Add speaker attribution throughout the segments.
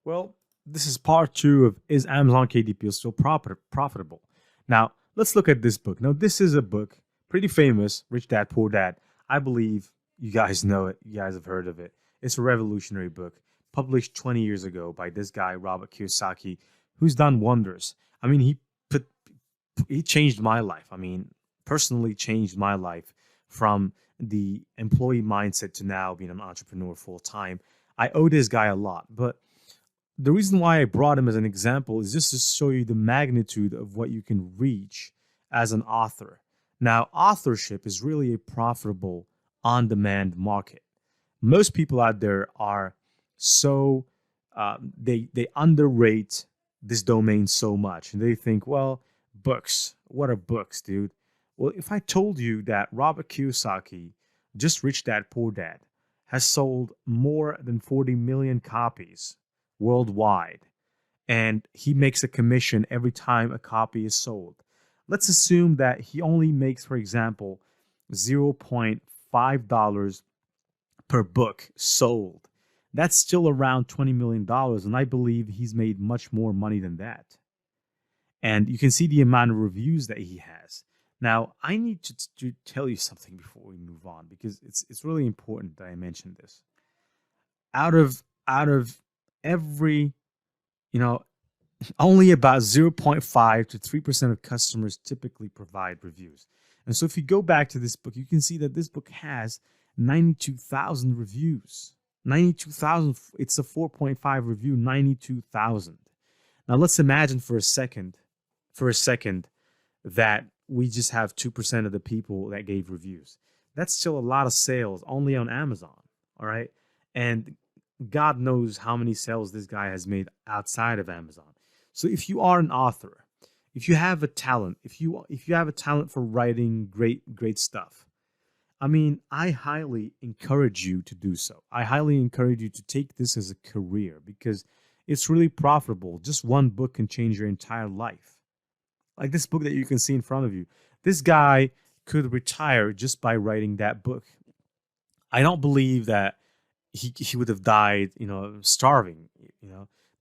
Speaker 1: Well, this is part two of Is Amazon KDP still profitable? Now, let's look at this book. Now, this is a book pretty famous, Rich Dad Poor Dad. I believe you guys know it. You guys have heard of it. It's a revolutionary book published 20 years ago by this guy, Robert Kiyosaki, who's done wonders. I mean, put he changed my life. I mean, personally changed my life from the employee mindset to now being an entrepreneur full time. I owe this guy a lot, but the reason why I brought him as an example is just to show you the magnitude of what you can reach as an author. Now, authorship is really a profitable on demand market. Most people out there are so they underrate this domain so much, and they think, well, books, what are books, dude? Well, if I told you that Robert Kiyosaki, just Rich Dad Poor Dad, has sold more than 40 million copies worldwide, and he makes a commission every time a copy is sold. Let's assume that he only makes, for example, $0.5 per book sold. That's still around $20 million, and I believe he's made much more money than that. And you can see the amount of reviews that he has. Now, I need to tell you something before we move on, because it's really important that I mention this. Out of every, you know, only about 0.5 to 3% of customers typically provide reviews. And so if you go back to this book, you can see that this book has 92,000 reviews. 92,000, it's a 4.5 review, 92,000. Now let's imagine for a second that we just have 2% of the people that gave reviews. That's still a lot of sales only on Amazon, all right? And God knows how many sales this guy has made outside of Amazon. So if you are an author, if you have a talent, if you have a talent for writing great stuff, I mean, I highly encourage you to do so. I highly encourage you to take this as a career, because it's really profitable. Just one book can change your entire life. Like this book that you can see in front of you. This guy could retire just by writing that book. I don't believe that he would have died, starving.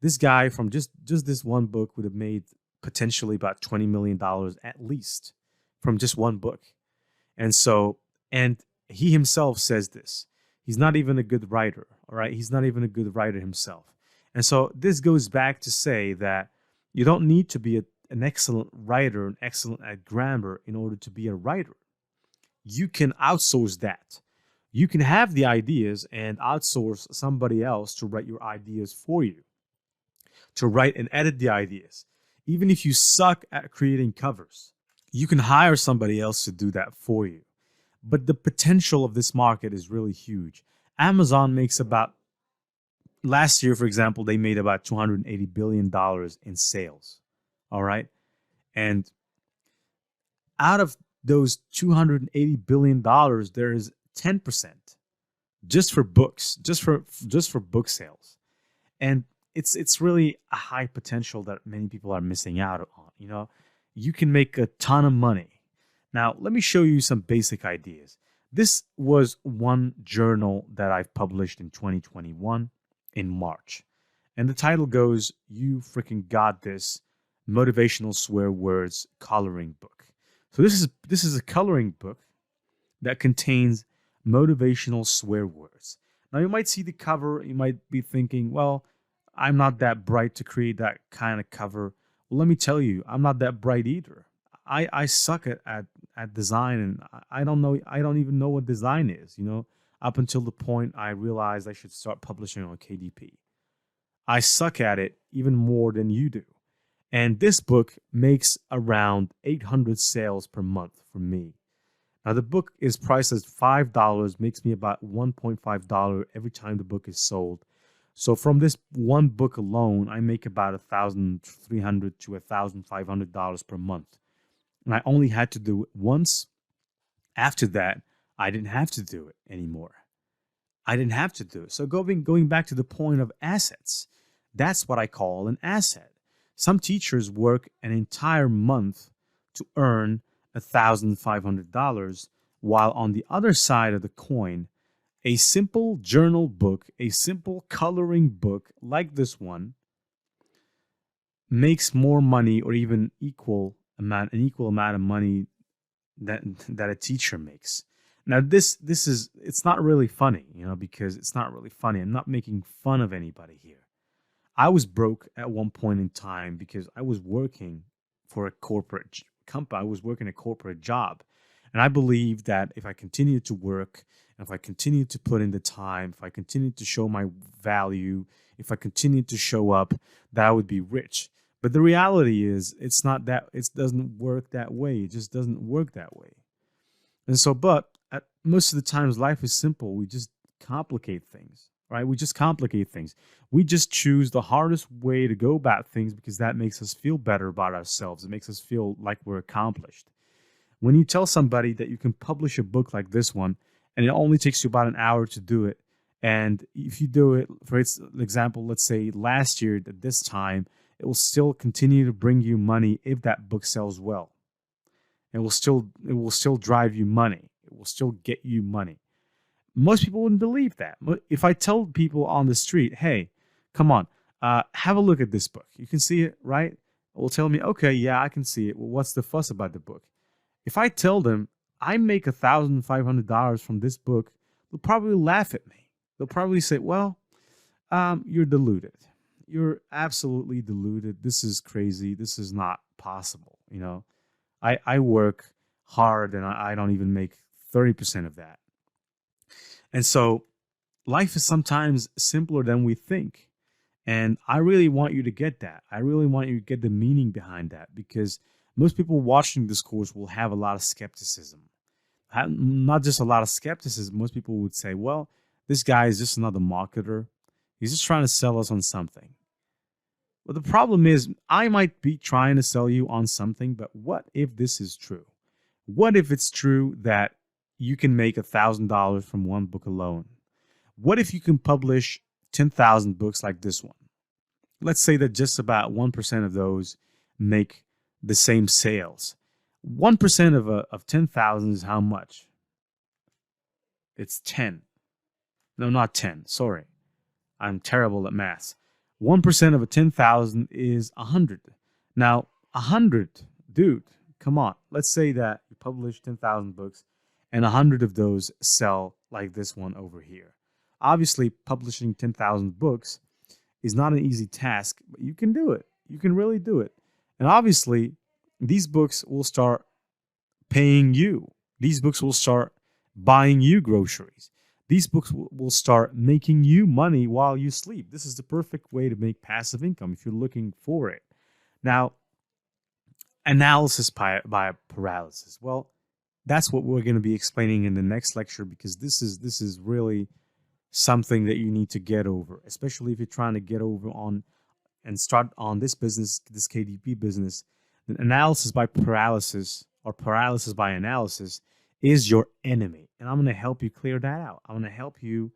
Speaker 1: This guy from just this one book would have made potentially about $20 million at least from just one book. And he himself says this. He's not even a good writer, all right? He's not even a good writer himself. And so this goes back to say that you don't need to be an excellent writer, an excellent at grammar in order to be a writer. You can outsource that. You can have the ideas and outsource somebody else to write your ideas for you, to write and edit the ideas. Even if you suck at creating covers, you can hire somebody else to do that for you. But the potential of this market is really huge. Amazon makes last year, for example, they made about $280 billion in sales. All right. And out of those $280 billion, there is 10% just for books, just for book sales. And it's really a high potential that many people are missing out on. You can make a ton of money. Now, let me show you some basic ideas. This was one journal that I've published in 2021 in March. And the title goes, "You Freaking Got This, Motivational Swear Words Coloring Book." So this is a coloring book that contains motivational swear words. Now, you might see the cover. You might be thinking, well, I'm not that bright to create that kind of cover. Well, let me tell you, I'm not that bright either. I suck at design, and I don't even know what design is, up until the point I realized I should start publishing on KDP. I suck at it even more than you do. And this book makes around 800 sales per month for me. Now, the book is priced as $5, makes me about $1.5 every time the book is sold. So from this one book alone, I make about $1,300 to $1,500 per month. And I only had to do it once. After that, I didn't have to do it anymore. I didn't have to do it. So going back to the point of assets, that's what I call an asset. Some teachers work an entire month to earn $1,500, while on the other side of the coin, A simple journal book, a simple coloring book like this one makes more money or even an equal amount of money that a teacher makes. Now this is it's not really funny, because it's not really funny. I'm not making fun of anybody here. I was broke at one point in time because I was working for a corporate company. I was working a corporate job. And I believed that if I continued to work, and if I continued to put in the time, if I continued to show my value, if I continued to show up, that I would be rich. But the reality is, it's not that, it doesn't work that way. It just doesn't work that way. And so, but most of the times, life is simple. We just complicate things, right? We just complicate things. We just choose the hardest way to go about things because that makes us feel better about ourselves. It makes us feel like we're accomplished. When you tell somebody that you can publish a book like this one, and it only takes you about an hour to do it, and if you do it, for example, let's say last year at this time, it will still continue to bring you money if that book sells well. It will still drive you money. It will still get you money. Most people wouldn't believe that. But if I tell people on the street, hey, come on, have a look at this book. You can see it, right? It will tell me, okay, yeah, I can see it. Well, what's the fuss about the book? If I tell them I make $1,500 from this book, they'll probably laugh at me. They'll probably say, well, you're deluded. You're absolutely deluded. This is crazy. This is not possible. I work hard and I don't even make 30% of that. And so life is sometimes simpler than we think. And I really want you to get that. I really want you to get the meaning behind that, because most people watching this course will have a lot of skepticism. Not just a lot of skepticism. Most people would say, well, this guy is just another marketer. He's just trying to sell us on something. But the problem is, I might be trying to sell you on something, but what if this is true? What if it's true that you can make $1,000 from one book alone? What if you can publish 10,000 books like this one? Let's say that just about 1% of those make the same sales. 1% of 10,000 is how much? It's 10. No, not 10. Sorry. I'm terrible at math. 1% of a 10,000 is 100. Now, 100, dude, come on. Let's say that you publish 10,000 books and 100 of those sell like this one over here. Obviously, publishing 10,000 books is not an easy task, but you can do it. You can really do it. And obviously, these books will start paying you. These books will start buying you groceries. These books will start making you money while you sleep. This is the perfect way to make passive income if you're looking for it. Now, analysis by paralysis. Well, that's what we're going to be explaining in the next lecture, because this is really something that you need to get over, especially if you're trying to get over on and start on this business, this KDP business. Analysis by paralysis, or paralysis by analysis, is your enemy. And I'm going to help you clear that out. I'm going to help you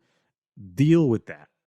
Speaker 1: deal with that.